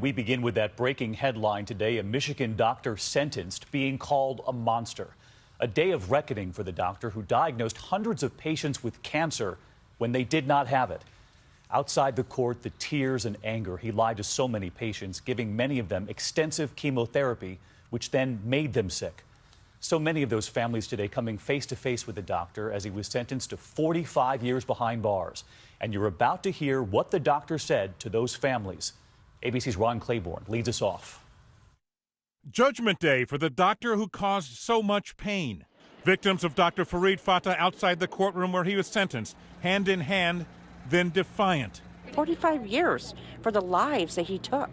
We begin with that breaking headline today. A Michigan doctor sentenced, being called a monster. A day of reckoning for the doctor who diagnosed hundreds of patients with cancer when they did not have it. Outside the court, the tears and anger. He lied to so many patients, giving many of them extensive chemotherapy, which then made them sick. So many of those families today coming face to face with the doctor as he was sentenced to 45 years behind bars. And you're about to hear what the doctor said to those families. ABC's Ron Claiborne leads us off. Judgment Day for the doctor who caused so much pain. Victims of Dr. Farid Fatah outside the courtroom where he was sentenced, hand in hand, then defiant. 45 years for the lives that he took.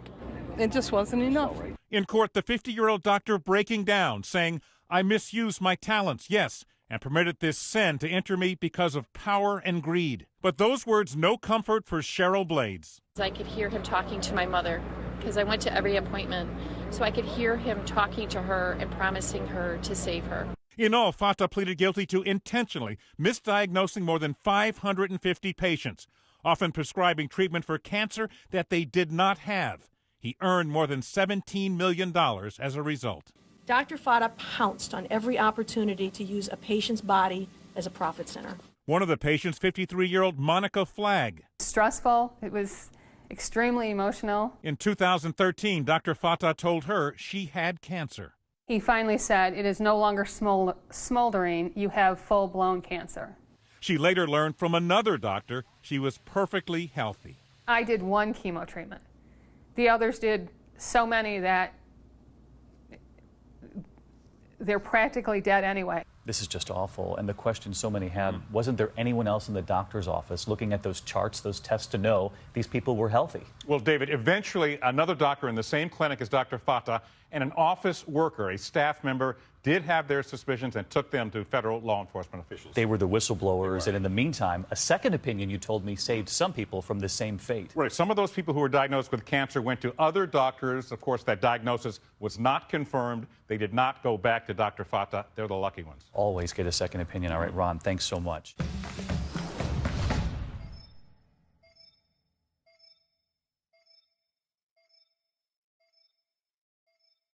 It just wasn't enough. In court, the 50-year-old doctor breaking down, saying, "I misused my talents, yes, and permitted this sin to enter me because of power and greed." But those words no comfort for Cheryl Blades. I could hear him talking to my mother because I went to every appointment, so I could hear him talking to her and promising her to save her. In all, Fatah pleaded guilty to intentionally misdiagnosing more than 550 patients, often prescribing treatment for cancer that they did not have. He earned more than $17 million as a result. Dr. Fatah pounced on every opportunity to use a patient's body as a profit center. One of the patients, 53-year-old Monica Flagg. Stressful. It was extremely emotional. In 2013, Dr. Fatah told her she had cancer. He finally said, "It is no longer smoldering. You have full-blown cancer." She later learned from another doctor she was perfectly healthy. I did one chemo treatment. The others did so many that they're practically dead anyway. This is just awful. And the question so many had, wasn't there anyone else in the doctor's office looking at those charts, those tests to know these people were healthy? Well, David, eventually another doctor in the same clinic as Dr. Fatah and an office worker, a staff member, did have their suspicions and took them to federal law enforcement officials. They were the whistleblowers. And in the meantime, a second opinion, you told me, saved some people from the same fate. Right. Some of those people who were diagnosed with cancer went to other doctors. Of course, that diagnosis was not confirmed. They did not go back to Dr. Fatah. They're the lucky ones. Always get a second opinion. All right, Ron, thanks so much.